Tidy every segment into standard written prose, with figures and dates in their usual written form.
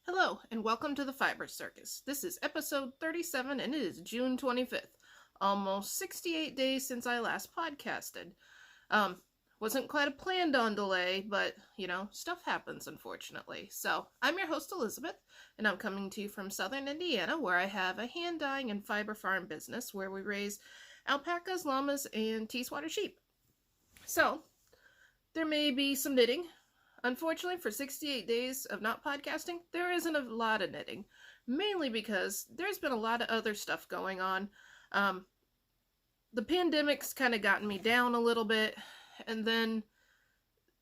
Hello, and welcome to the Fiber Circus. This is episode 37, and it is June 25th. Almost 68 days since I last podcasted. Wasn't quite a planned on delay, but, stuff happens, unfortunately. So, I'm your host, Elizabeth, and I'm coming to you from southern Indiana, where I have a hand-dyeing and fiber farm business where we raise alpacas, llamas, and Teeswater sheep. So, there may be some knitting. Unfortunately, for 68 days of not podcasting, there isn't a lot of knitting. Mainly because there's been a lot of other stuff going on. The pandemic's kind of gotten me down a little bit. And then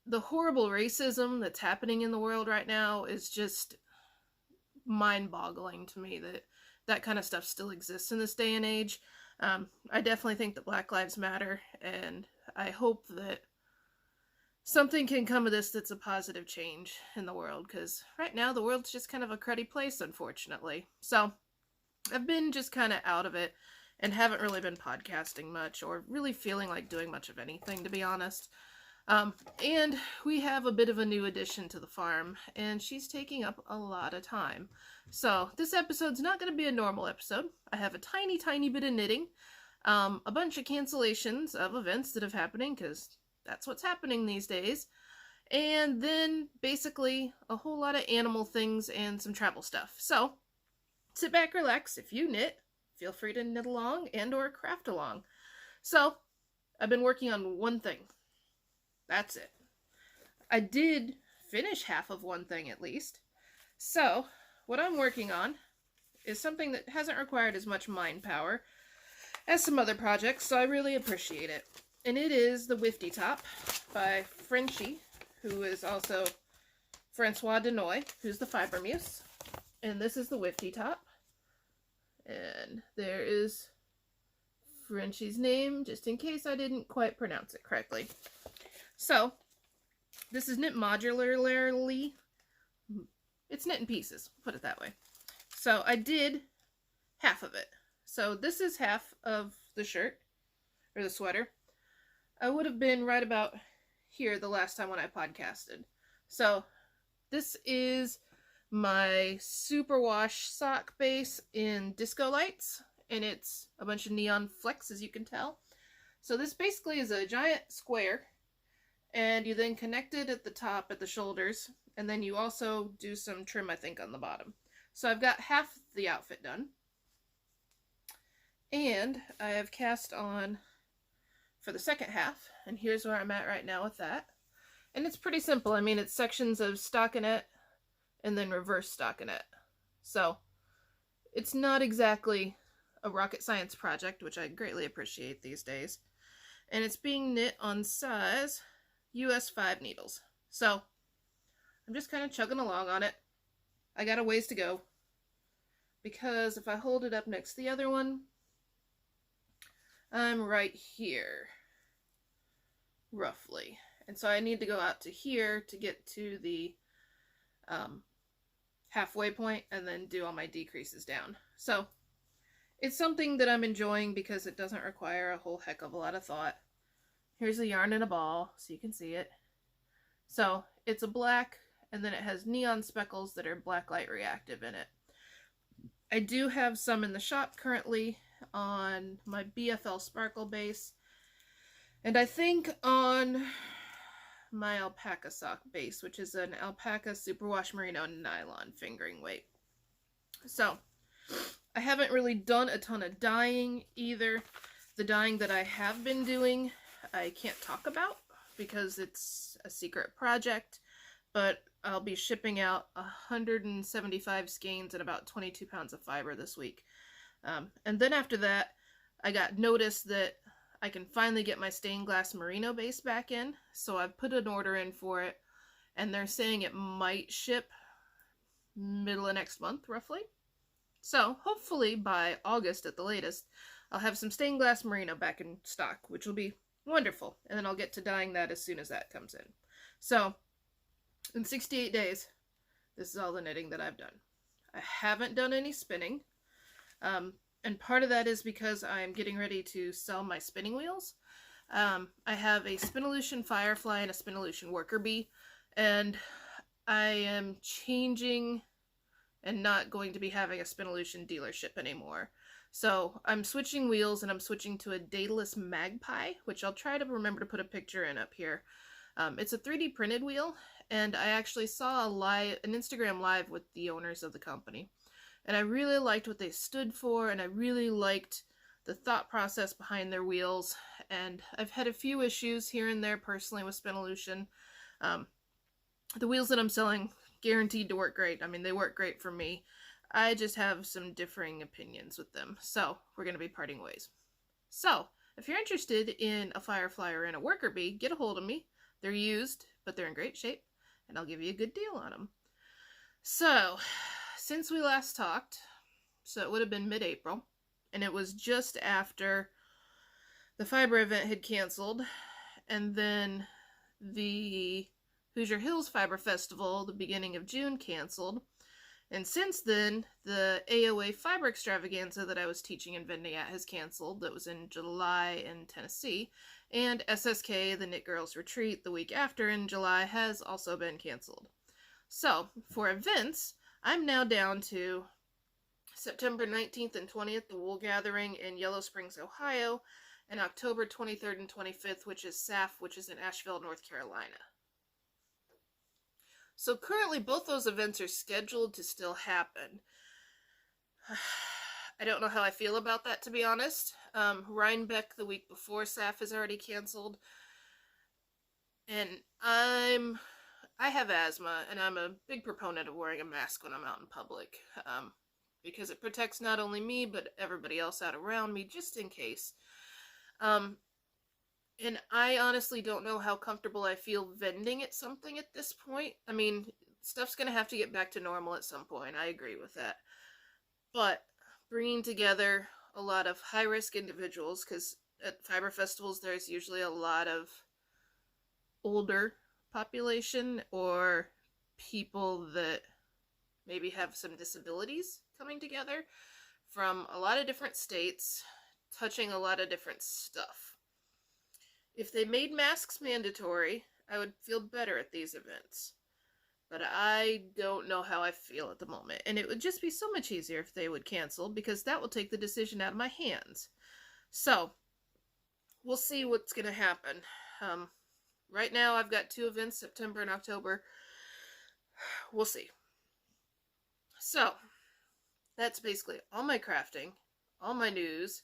the horrible racism that's happening in the world right now is just mind-boggling to me that kind of stuff still exists in this day and age. I definitely think that Black Lives Matter, and I hope that something can come of this that's a positive change in the world, because right now the world's just kind of a cruddy place, unfortunately. So I've been just kind of out of it and haven't really been podcasting much or really feeling like doing much of anything, to be honest. And we have a bit of a new addition to the farm, and she's taking up a lot of time. So this episode's not going to be a normal episode. I have a tiny, tiny bit of knitting, a bunch of cancellations of events that have happening, because that's what's happening these days. And then basically a whole lot of animal things and some travel stuff. So sit back, relax. If you knit, feel free to knit along and or craft along. So I've been working on one thing. That's it. I did finish half of one thing at least. So what I'm working on is something that hasn't required as much mind power as some other projects, so I really appreciate it. And it is the Wifty top by Frenchie, who is also Francois Denoy, who's the fiber muse. And this is the Wifty top. And there is Frenchie's name, just in case I didn't quite pronounce it correctly. So, this is knit modularly. It's knit in pieces, put it that way. So, I did half of it. So, this is half of the shirt, or the sweater. I would have been right about here the last time when I podcasted. So this is my Superwash sock base in disco lights, and it's a bunch of neon flecks, as you can tell. So this basically is a giant square, and you then connect it at the top at the shoulders, and then you also do some trim, I think, on the bottom. So I've got half the outfit done, and I have cast on for the second half, and here's where I'm at right now with that. And it's pretty simple. I mean, it's sections of stockinette and then reverse stockinette. So it's not exactly a rocket science project, which I greatly appreciate these days. And it's being knit on size US 5 needles. So I'm just kind of chugging along on it. I got a ways to go, because if I hold it up next to the other one, I'm right here, roughly. And so I need to go out to here to get to the halfway point and then do all my decreases down. So it's something that I'm enjoying because it doesn't require a whole heck of a lot of thought. Here's the yarn in a ball so you can see it. So it's a black, and then it has neon speckles that are black light reactive in it. I do have some in the shop currently on my BFL sparkle base, and I think on my alpaca sock base, which is an alpaca superwash merino nylon fingering weight. So I haven't really done a ton of dyeing either. The dyeing that I have been doing I can't talk about because it's a secret project, but I'll be shipping out 175 skeins and about 22 pounds of fiber this week. And then after that, I got notice that I can finally get my stained glass merino base back in. So I've put an order in for it, and they're saying it might ship middle of next month, roughly. So hopefully by August at the latest, I'll have some stained glass merino back in stock, which will be wonderful. And then I'll get to dyeing that as soon as that comes in. So in 68 days, this is all the knitting that I've done. I haven't done any spinning. And part of that is because I'm getting ready to sell my spinning wheels. I have a Spinolution Firefly and a Spinolution Worker Bee, and I am changing and not going to be having a Spinolution dealership anymore. So I'm switching wheels, and I'm switching to a Daedalus Magpie, which I'll try to remember to put a picture in up here. It's a 3D printed wheel, and I actually saw an Instagram live with the owners of the company. And I really liked what they stood for, and I really liked the thought process behind their wheels. And I've had a few issues here and there personally with Spinolution. The wheels that I'm selling, guaranteed to work great. I mean, they work great for me. I just have some differing opinions with them. So we're going to be parting ways. So if you're interested in a Firefly or in a worker bee, get a hold of me. They're used, but they're in great shape, and I'll give you a good deal on them. So since we last talked, so it would have been mid-April, and it was just after the Fiber event had canceled, and then the Hoosier Hills Fiber Festival, the beginning of June, canceled. And since then, the AOA Fiber extravaganza that I was teaching and vending at has canceled. That was in July in Tennessee. And SSK, the Knit Girls Retreat, the week after in July, has also been canceled. So, for events, I'm now down to September 19th and 20th, the Wool Gathering in Yellow Springs, Ohio, and October 23rd and 25th, which is SAFF, which is in Asheville, North Carolina. So currently both those events are scheduled to still happen. I don't know how I feel about that, to be honest. Rhinebeck the week before SAFF is already canceled. And I have asthma, and I'm a big proponent of wearing a mask when I'm out in public. Because it protects not only me, but everybody else out around me, just in case. And I honestly don't know how comfortable I feel vending at something at this point. I mean, stuff's going to have to get back to normal at some point. I agree with that. But bringing together a lot of high-risk individuals, because at fiber festivals there's usually a lot of older population or people that maybe have some disabilities coming together from a lot of different states, touching a lot of different stuff. If they made masks mandatory, I would feel better at these events. But I don't know how I feel at the moment. And it would just be so much easier if they would cancel, because that will take the decision out of my hands. So, we'll see what's going to happen. Right now, I've got 2 events, September and October. We'll see. So, that's basically all my crafting, all my news.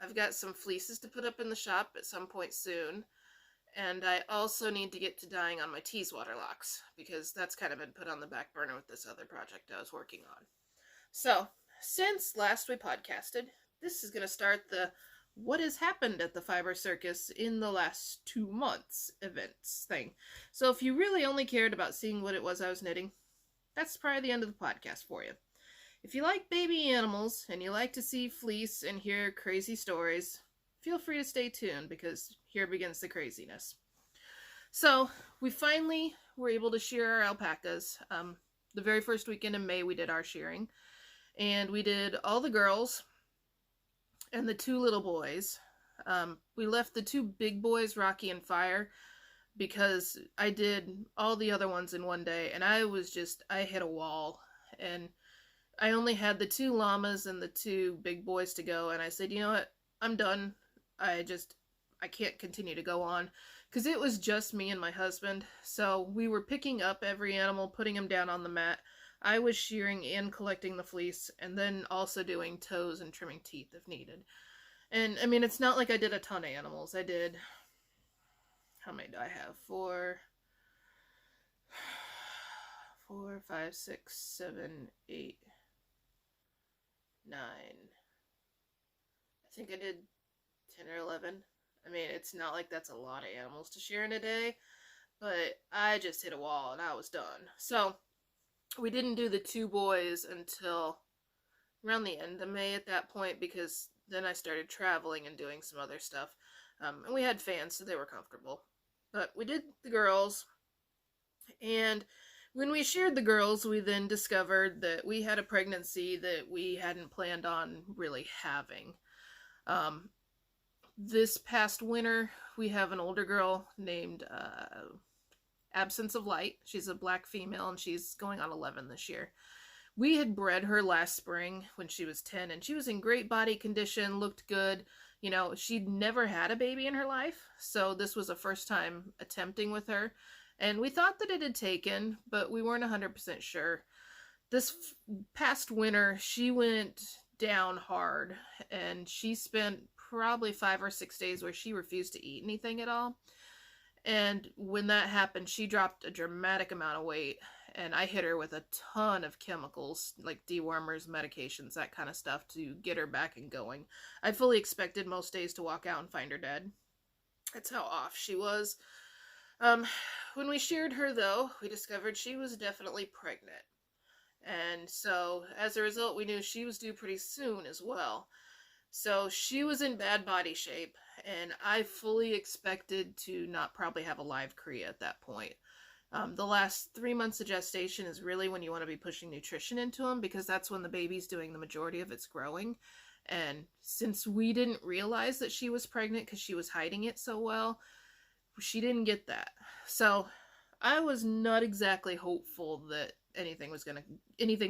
I've got some fleeces to put up in the shop at some point soon. And I also need to get to dyeing on my Teeswater locks, because that's kind of been put on the back burner with this other project I was working on. So, since last we podcasted, this is going to start the what has happened at the Fiber Circus in the last 2 months events thing. So if you really only cared about seeing what it was I was knitting, that's probably the end of the podcast for you. If you like baby animals and you like to see fleece and hear crazy stories, feel free to stay tuned, because here begins the craziness. So we finally were able to shear our alpacas. The very first weekend in May we did our shearing, and we did all the girls and the 2 little boys. We left the 2 big boys, Rocky and Fire, because I did all the other ones in one day, and I hit a wall, and I only had the 2 llamas and the 2 big boys to go, and I said, you know what, I'm done. I can't continue to go on, because it was just me and my husband. So we were picking up every animal, putting them down on the mat. I was shearing and collecting the fleece, and then also doing toes and trimming teeth if needed. And I mean, it's not like I did a ton of animals. I did, how many do I have? 4, 5, 6, 7, 8, 9. I think I did 10 or 11. I mean, it's not like that's a lot of animals to shear in a day, but I just hit a wall and I was done. So we didn't do the 2 boys until around the end of May at that point, because then I started traveling and doing some other stuff. And we had fans, so they were comfortable. But we did the girls, and when we sheared the girls, we then discovered that we had a pregnancy that we hadn't planned on really having. This past winter, we have an older girl named Absence of Light. She's a black female, and she's going on 11 this year. We had bred her last spring when she was 10, and she was in great body condition, looked good. You know, she'd never had a baby in her life, so this was a first time attempting with her. And we thought that it had taken, but we weren't 100% sure. This past winter, she went down hard, and she spent probably 5 or 6 days where she refused to eat anything at all. And when that happened, she dropped a dramatic amount of weight, and I hit her with a ton of chemicals, like dewormers, medications, that kind of stuff, to get her back and going. I fully expected most days to walk out and find her dead. That's how off she was. When we sheared her, though, we discovered she was definitely pregnant. And so, as a result, we knew she was due pretty soon as well. So she was in bad body shape, and I fully expected to not probably have a live cria at that point. The last 3 months of gestation is really when you want to be pushing nutrition into them, because that's when the baby's doing the majority of its growing. And since we didn't realize that she was pregnant because she was hiding it so well, she didn't get that. So I was not exactly hopeful that anything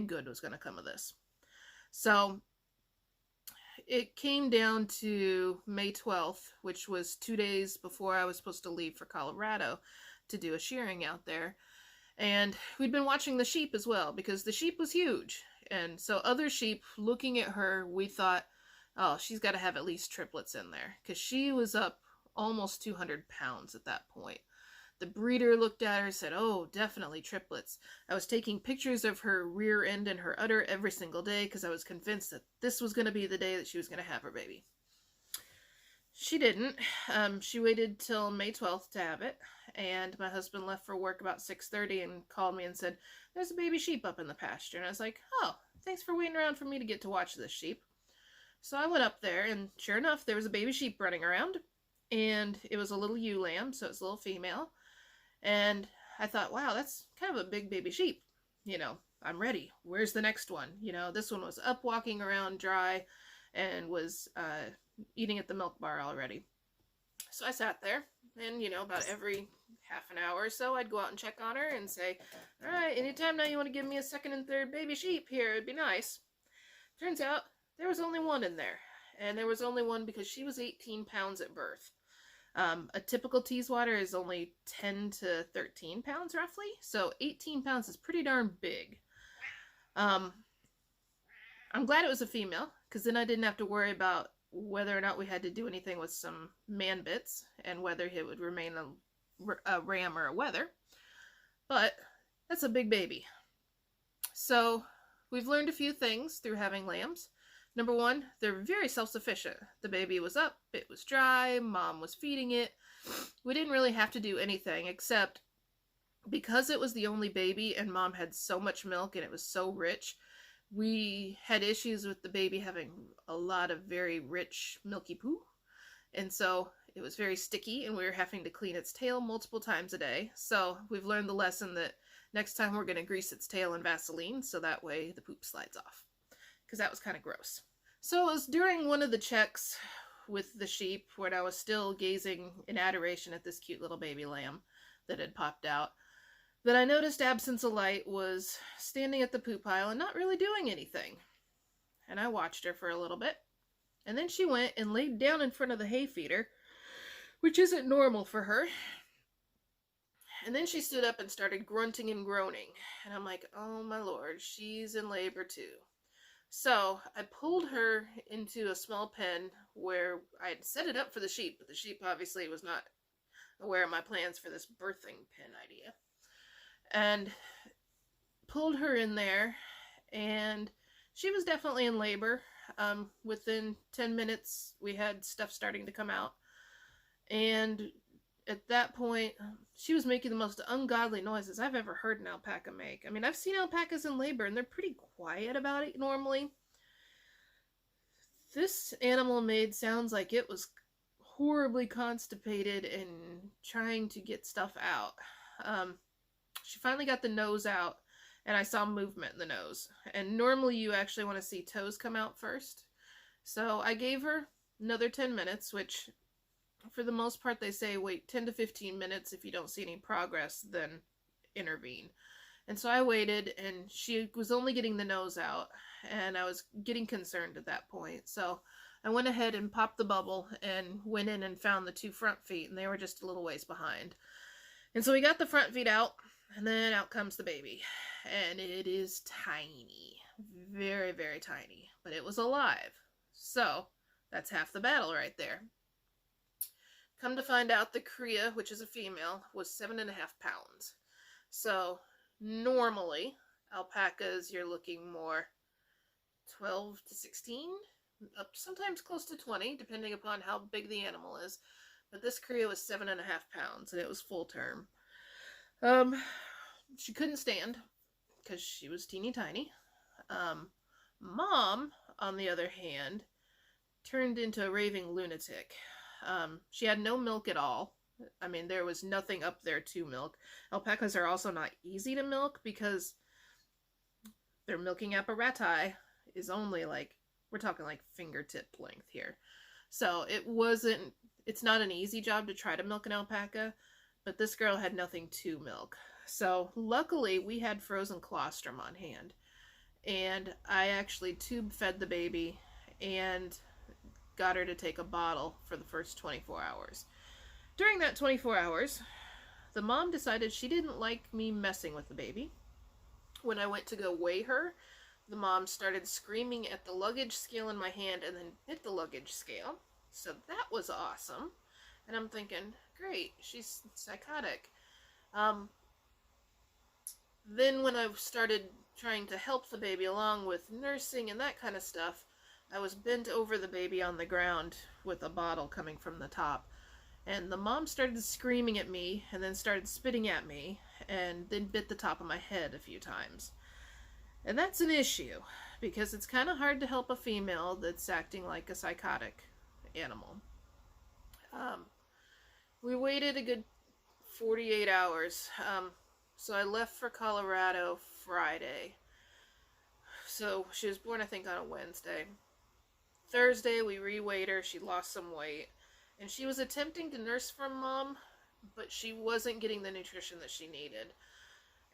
good was gonna come of this. So it came down to May 12th, which was 2 days before I was supposed to leave for Colorado to do a shearing out there. And we'd been watching the sheep as well, because the sheep was huge. And so other sheep, looking at her, we thought, oh, she's got to have at least triplets in there, because she was up almost 200 pounds at that point. The breeder looked at her and said, oh, definitely triplets. I was taking pictures of her rear end and her udder every single day because I was convinced that this was going to be the day that she was going to have her baby. She didn't. She waited till May 12th to have it, and my husband left for work about 6:30 and called me and said, there's a baby sheep up in the pasture. And I was like, oh, thanks for waiting around for me to get to watch this sheep. So I went up there, and sure enough, there was a baby sheep running around, and it was a little ewe lamb, so it's a little female. And I thought, wow, that's kind of a big baby sheep. You know, I'm ready. Where's the next one? You know, this one was up walking around dry and was eating at the milk bar already. So I sat there, and, you know, about every half an hour or so, I'd go out and check on her and say, all right, anytime now you want to give me a second and third baby sheep here, it'd be nice. Turns out there was only one in there. And there was only one because she was 18 pounds at birth. A typical Teeswater is only 10 to 13 pounds roughly, so 18 pounds is pretty darn big. I'm glad it was a female, because then I didn't have to worry about whether or not we had to do anything with some man bits, and whether it would remain a ram or a wether. But that's a big baby. So we've learned a few things through having lambs. Number one, they're very self-sufficient. The baby was up, it was dry, mom was feeding it. We didn't really have to do anything, except because it was the only baby and mom had so much milk and it was so rich, we had issues with the baby having a lot of very rich milky poo. And so it was very sticky, and we were having to clean its tail multiple times a day. So we've learned the lesson that next time we're going to grease its tail in Vaseline, so that way the poop slides off, because that was kind of gross. So it was during one of the checks with the sheep, when I was still gazing in adoration at this cute little baby lamb that had popped out, that I noticed Absence of Light was standing at the poop pile and not really doing anything. And I watched her for a little bit, and then she went and laid down in front of the hay feeder, which isn't normal for her. And then she stood up and started grunting and groaning, and I'm like, oh my lord, she's in labor too. So I pulled her into a small pen where I had set it up for the sheep, but the sheep obviously was not aware of my plans for this birthing pen idea. And pulled her in there, and she was definitely in labor. Within 10 minutes, we had stuff starting to come out. And at that point, she was making the most ungodly noises I've ever heard an alpaca make. I mean, I've seen alpacas in labor, and they're pretty quiet about it normally. This animal made sounds like it was horribly constipated and trying to get stuff out. She finally got the nose out, and I saw movement in the nose. And normally you actually want to see toes come out first. So I gave her another 10 minutes, which For the most part, they say wait 10 to 15 minutes. If you don't see any progress, then intervene. And so I waited, and she was only getting the nose out, and I was getting concerned at that point. So I went ahead and popped the bubble and went in and found the 2 front feet, and they were just a little ways behind. And so we got the front feet out, and then out comes the baby. And it is tiny. Very, very tiny. But it was alive. So that's half the battle right there. Come to find out, the cria, which is a female, was 7.5 pounds. So normally, alpacas, you're looking more 12 to 16, up sometimes close to 20, depending upon how big the animal is. But this cria was 7.5 pounds, and it was full term. She couldn't stand, because she was teeny tiny. Mom, on the other hand, turned into a raving lunatic. She had no milk at all. I mean, there was nothing up there to milk. Alpacas are also not easy to milk because their milking apparatus is only like, we're talking like fingertip length here. So it's not an easy job to try to milk an alpaca, but this girl had nothing to milk. So luckily we had frozen colostrum on hand, and I actually tube fed the baby and got her to take a bottle for the first 24 hours. During that 24 hours, the mom decided she didn't like me messing with the baby. When I went to go weigh her, the mom started screaming at the luggage scale in my hand and then hit the luggage scale. So that was awesome. And I'm thinking, great, she's psychotic. Then when I started trying to help the baby along with nursing and that kind of stuff, I was bent over the baby on the ground with a bottle coming from the top. And the mom started screaming at me and then started spitting at me and then bit the top of my head a few times. And that's an issue because it's kind of hard to help a female that's acting like a psychotic animal. We waited a good 48 hours. So I left for Colorado Friday. So she was born, I think, on a Wednesday. Thursday, we re-weighed her. She lost some weight. And she was attempting to nurse from mom, but she wasn't getting the nutrition that she needed.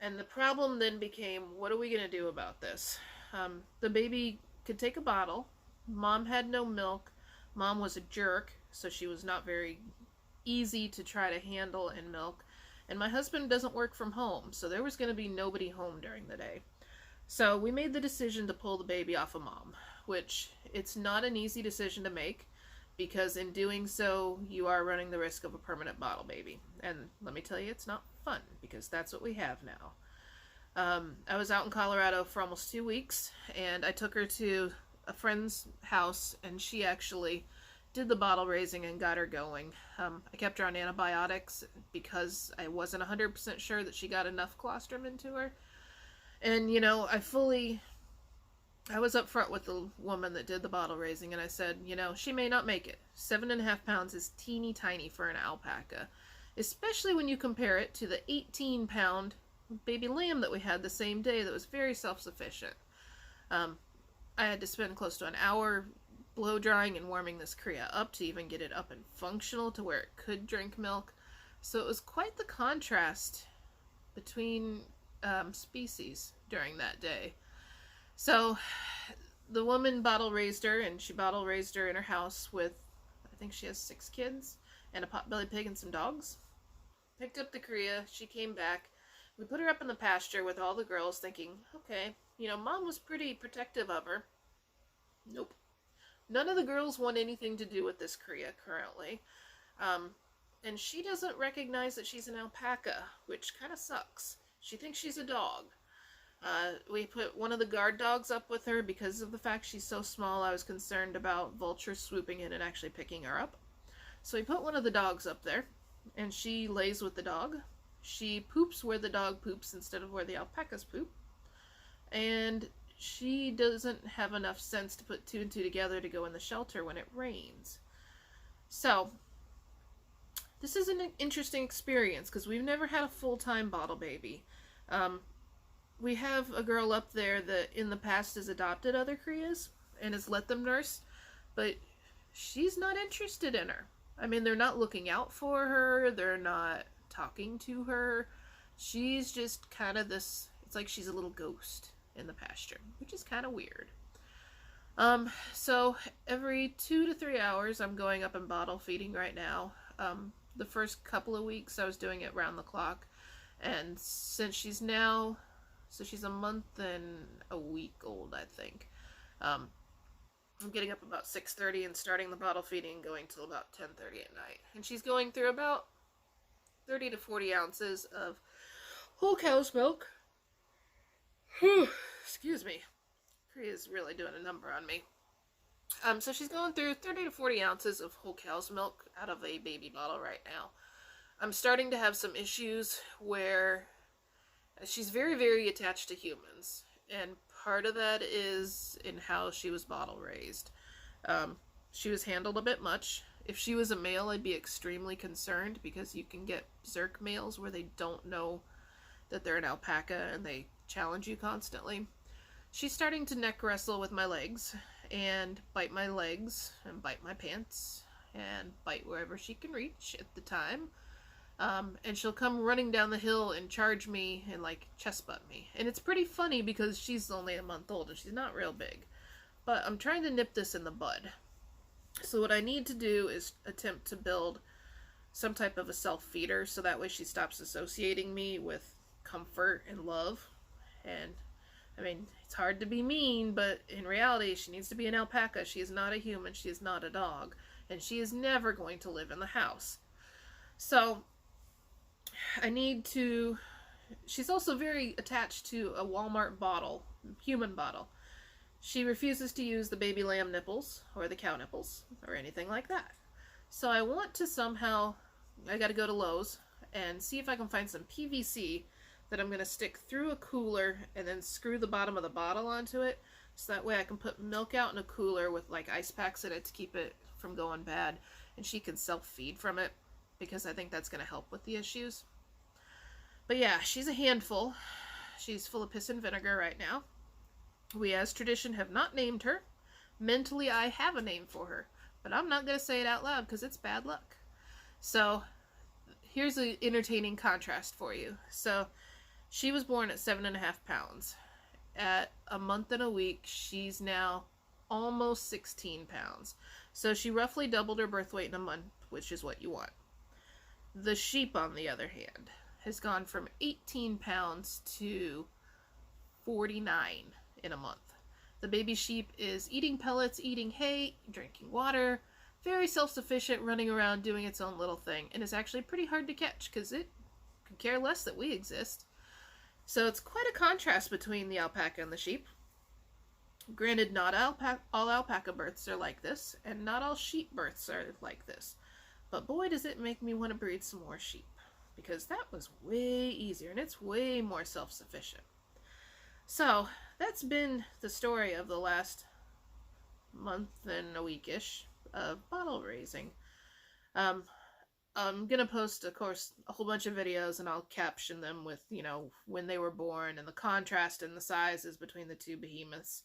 And the problem then became, what are we going to do about this? The baby could take a bottle. Mom had no milk. Mom was a jerk, so she was not very easy to try to handle and milk. And my husband doesn't work from home, so there was going to be nobody home during the day. So we made the decision to pull the baby off of mom, which it's not an easy decision to make, because in doing so, you are running the risk of a permanent bottle baby. And let me tell you, it's not fun, because that's what we have now. I was out in Colorado for almost 2 weeks, and I took her to a friend's house, and she actually did the bottle raising and got her going. I kept her on antibiotics because I wasn't 100% sure that she got enough colostrum into her. And, you know, I was up front with the woman that did the bottle raising, and I said, you know, she may not make it. 7.5 pounds is teeny tiny for an alpaca, especially when you compare it to the 18-pound baby lamb that we had the same day that was very self-sufficient. I had to spend close to an hour blow drying and warming this cria up to even get it up and functional to where it could drink milk. So it was quite the contrast between species during that day. So the woman bottle raised her, and she bottle raised her in her house with, I think she has 6 kids and a potbelly pig and some dogs. Picked up the cria, she came back. We put her up in the pasture with all the girls thinking, okay, you know, mom was pretty protective of her. Nope. None of the girls want anything to do with this cria currently. And she doesn't recognize that she's an alpaca, which kind of sucks. She thinks she's a dog. We put one of the guard dogs up with her because of the fact she's so small. I was concerned about vultures swooping in and actually picking her up. So we put one of the dogs up there, and she lays with the dog. She poops where the dog poops instead of where the alpacas poop. And she doesn't have enough sense to put 2 and 2 together to go in the shelter when it rains. So this is an interesting experience because we've never had a full-time bottle baby. We have a girl up there that in the past has adopted other crias and has let them nurse, but she's not interested in her. I mean, they're not looking out for her, they're not talking to her. She's just kind of this, it's like she's a little ghost in the pasture, which is kind of weird. So every 2 to 3 hours, I'm going up and bottle feeding right now. The first couple of weeks, I was doing it round the clock. And since she's now, so she's a month and a week old, I think. I'm getting up about 6:30 and starting the bottle feeding, going till about 10:30 at night. And she's going through about 30 to 40 ounces of whole cow's milk. Whew, excuse me. Is really doing a number on me. So she's going through 30 to 40 ounces of whole cow's milk out of a baby bottle right now. I'm starting to have some issues where she's very, very attached to humans. And part of that is in how she was bottle raised. She was handled a bit much. If she was a male, I'd be extremely concerned because you can get berserk males where they don't know that they're an alpaca and they challenge you constantly. She's starting to neck wrestle with my legs and bite my legs and bite my pants and bite wherever she can reach at the time. And she'll come running down the hill and charge me and like chest butt me. And it's pretty funny because she's only a month old and she's not real big. But I'm trying to nip this in the bud. So what I need to do is attempt to build some type of a self-feeder so that way she stops associating me with comfort and love. And I mean, it's hard to be mean, but in reality, she needs to be an alpaca. She is not a human. She is not a dog. And she is never going to live in the house. So, I need to... She's also very attached to a Walmart bottle, human bottle. She refuses to use the baby lamb nipples, or the cow nipples, or anything like that. So I want to somehow... I gotta go to Lowe's and see if I can find some PVC that I'm going to stick through a cooler and then screw the bottom of the bottle onto it. So that way I can put milk out in a cooler with like ice packs in it to keep it from going bad. And she can self-feed from it because I think that's going to help with the issues. But yeah, she's a handful. She's full of piss and vinegar right now. We as tradition have not named her. Mentally I have a name for her. But I'm not going to say it out loud because it's bad luck. So here's an entertaining contrast for you. So she was born at 7.5 pounds. At a month and a week, she's now almost 16 pounds. So she roughly doubled her birth weight in a month, which is what you want. The sheep, on the other hand, has gone from 18 pounds to 49 in a month. The baby sheep is eating pellets, eating hay, drinking water, very self-sufficient, running around doing its own little thing, and is actually pretty hard to catch because it could care less that we exist. So it's quite a contrast between the alpaca and the sheep. Granted, not all alpaca births are like this, and not all sheep births are like this. But boy, does it make me want to breed some more sheep, because that was way easier, and it's way more self-sufficient. So, that's been the story of the last month and a week-ish of bottle raising. I'm gonna post, of course, a whole bunch of videos, and I'll caption them with, you know, when they were born and the contrast in the sizes between the two behemoths.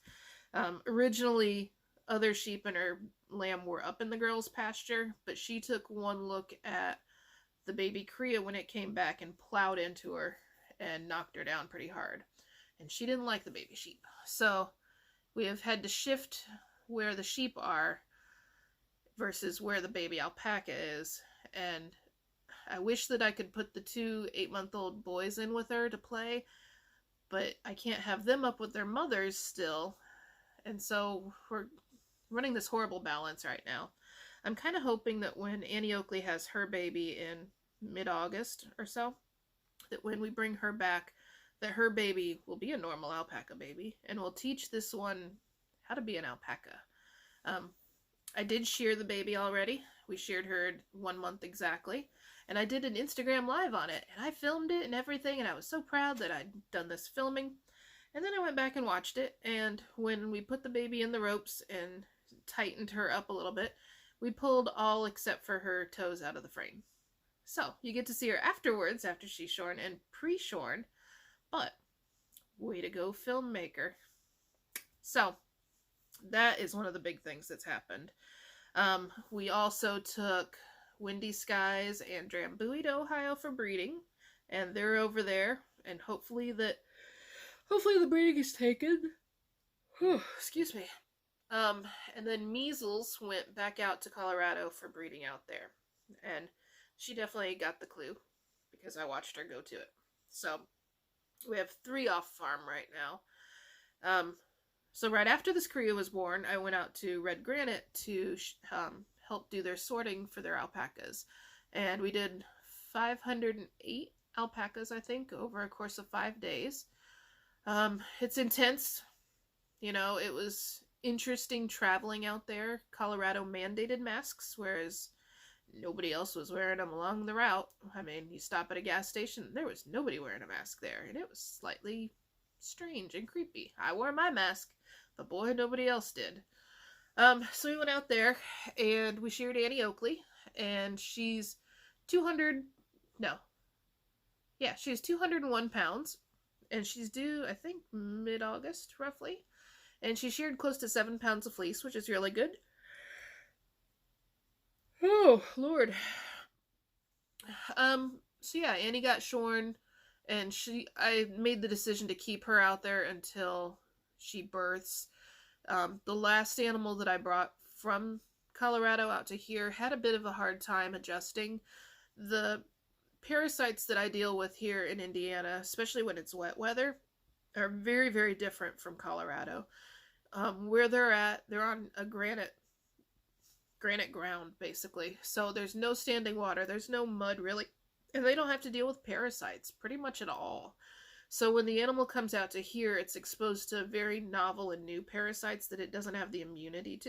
Originally, other sheep and her lamb were up in the girl's pasture, but she took one look at the baby cria when it came back and plowed into her and knocked her down pretty hard. And she didn't like the baby sheep. So we have had to shift where the sheep are versus where the baby alpaca is. And I wish that I could put the two 8-month-old boys in with her to play, but I can't have them up with their mothers still. And so we're running this horrible balance right now. I'm kind of hoping that when Annie Oakley has her baby in mid-August or so, that when we bring her back, that her baby will be a normal alpaca baby, and we'll teach this one how to be an alpaca. I did shear the baby already. We sheared her 1 month exactly, and I did an Instagram live on it, and I filmed it and everything, and I was so proud that I'd done this filming. And then I went back and watched it, and when we put the baby in the ropes and tightened her up a little bit, we pulled all except for her toes out of the frame. So, you get to see her afterwards, after she's shorn and pre-shorn, but way to go, filmmaker. So, that is one of the big things that's happened. We also took Windy Skies and Drambuie to Ohio for breeding, and they're over there, and hopefully the breeding is taken. Whew, excuse me. And then Measles went back out to Colorado for breeding out there, and she definitely got the clue because I watched her go to it. So we have 3 off farm right now. So right after this cria was born, I went out to Red Granite to help do their sorting for their alpacas, and we did 508 alpacas, I think, over a course of 5 days. It's intense. You know, it was interesting traveling out there. Colorado mandated masks, whereas nobody else was wearing them along the route. I mean, you stop at a gas station, there was nobody wearing a mask there, and it was slightly strange and creepy. I wore my mask, but boy, nobody else did. So we went out there, and we sheared Annie Oakley, and she's 201 pounds, and she's due, I think, mid-August, roughly. And she sheared close to 7 pounds of fleece, which is really good. Oh, Lord. So yeah, Annie got shorn, and I made the decision to keep her out there until she births. The last animal that I brought from Colorado out to here had a bit of a hard time adjusting. The parasites that I deal with here in Indiana, especially when it's wet weather, are very, very different from Colorado. Where they're at, they're on a granite ground, basically. So there's no standing water, there's no mud, really, and they don't have to deal with parasites pretty much at all. So when the animal comes out to here, it's exposed to very novel and new parasites that it doesn't have the immunity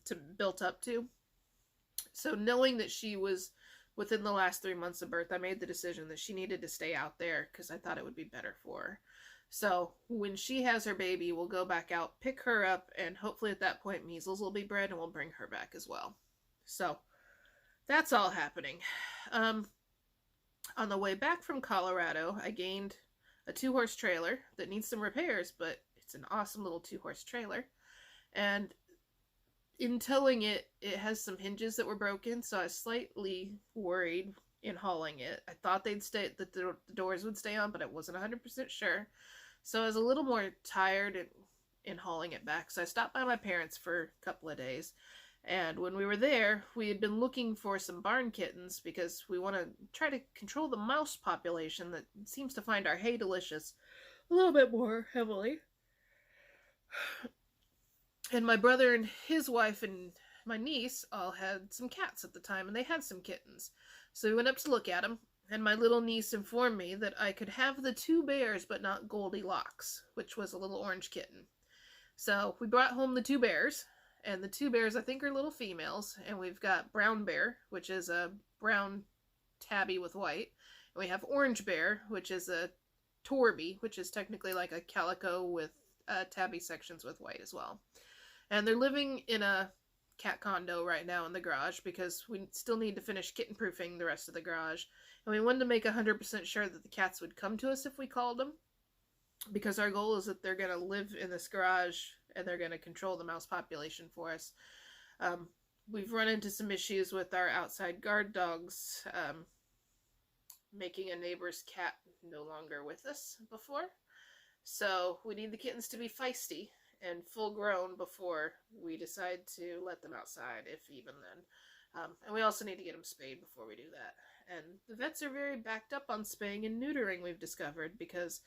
to built up to. So knowing that she was within the last 3 months of birth, I made the decision that she needed to stay out there because I thought it would be better for her. So when she has her baby, we'll go back out, pick her up, and hopefully at that point Measles will be bred and we'll bring her back as well. So that's all happening. On the way back from Colorado, I gained a 2-horse trailer that needs some repairs, but it's an awesome little 2-horse trailer. And in towing it, it has some hinges that were broken, so I was slightly worried in hauling it. I thought that the doors would stay on, but I wasn't 100% sure. So I was a little more tired in hauling it back. So I stopped by my parents for a couple of days. And when we were there, we had been looking for some barn kittens because we want to try to control the mouse population that seems to find our hay delicious a little bit more heavily. And my brother and his wife and my niece all had some cats at the time, and they had some kittens. So we went up to look at them, and my little niece informed me that I could have the 2 bears, but not Goldilocks, which was a little orange kitten. So we brought home the 2 bears, and the 2 bears I think are little females, and we've got Brown Bear, which is a brown tabby with white, and we have Orange Bear, which is a Torby, which is technically like a calico with tabby sections with white as well. And they're living in a cat condo right now in the garage because we still need to finish kitten proofing the rest of the garage, and we wanted to make 100% sure that the cats would come to us if we called them, because our goal is that they're going to live in this garage and they're going to control the mouse population for us. We've run into some issues with our outside guard dogs making a neighbor's cat no longer with us before, so we need the kittens to be feisty and full grown before we decide to let them outside, if even then. And we also need to get them spayed before we do that. And the vets are very backed up on spaying and neutering, we've discovered, because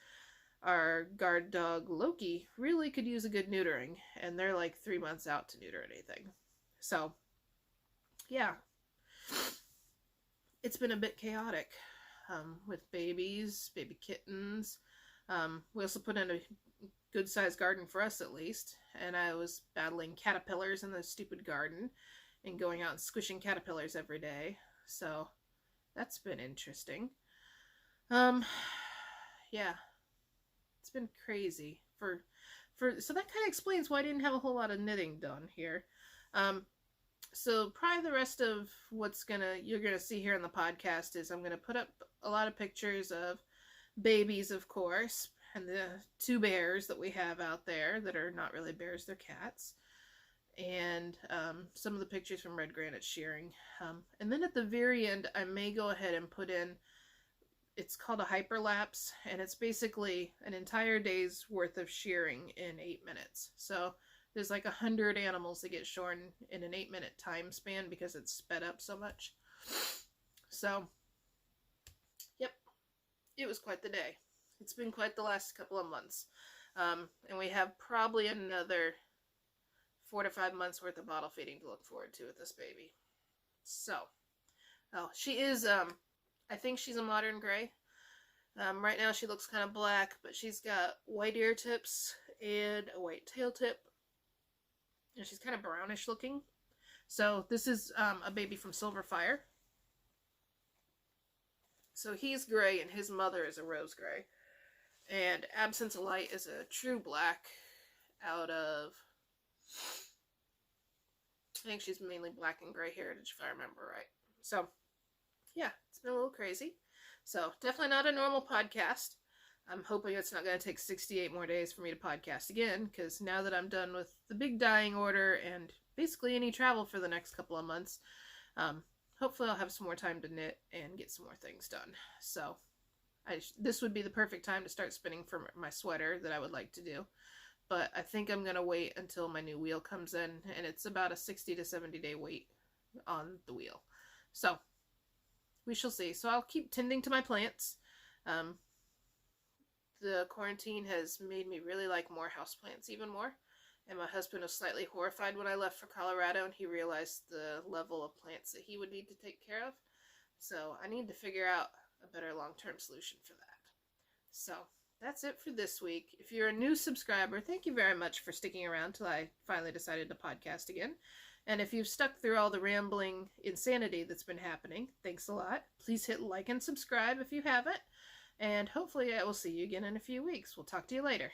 our guard dog Loki really could use a good neutering, and they're like 3 months out to neuter anything. So yeah, it's been a bit chaotic with baby kittens. We also put in a good-sized garden for us, at least, and I was battling caterpillars in the stupid garden and going out and squishing caterpillars every day, so that's been interesting. Yeah, it's been crazy so that kind of explains why I didn't have a whole lot of knitting done here. So probably the rest of you're gonna see here in the podcast is I'm gonna put up a lot of pictures of babies, of course, and the 2 bears that we have out there that are not really bears, they're cats. and some of the pictures from red granite shearing. And then at the very end, I may go ahead and put in, it's called a hyperlapse, and it's basically an entire day's worth of shearing in 8 minutes. So there's like 100 animals that get shorn in an 8-minute time span because it's sped up so much. So, yep, it was quite the day. It's been quite the last couple of months. And we have probably another 4 to 5 months worth of bottle feeding to look forward to with this baby. So, oh, she is, I think she's a modern gray. Right now she looks kind of black, but she's got white ear tips and a white tail tip. And she's kind of brownish looking. So this is a baby from Silver Fire. So he's gray and his mother is a rose gray. And Absence of Light is a true black out of, I think she's mainly black and gray heritage if I remember right. So yeah, it's been a little crazy. So definitely not a normal podcast. I'm hoping it's not going to take 68 more days for me to podcast again, because now that I'm done with the big dying order and basically any travel for the next couple of months, hopefully I'll have some more time to knit and get some more things done. So this would be the perfect time to start spinning for my sweater that I would like to do. But I think I'm going to wait until my new wheel comes in, and it's about a 60 to 70 day wait on the wheel. So we shall see. So I'll keep tending to my plants. The quarantine has made me really like more houseplants even more. And my husband was slightly horrified when I left for Colorado, and he realized the level of plants that he would need to take care of. So I need to figure out a better long-term solution for that. So that's it for this week. If you're a new subscriber, thank you very much for sticking around till I finally decided to podcast again. And if you've stuck through all the rambling insanity that's been happening, thanks a lot. Please hit like and subscribe if you haven't. And hopefully I will see you again in a few weeks. We'll talk to you later.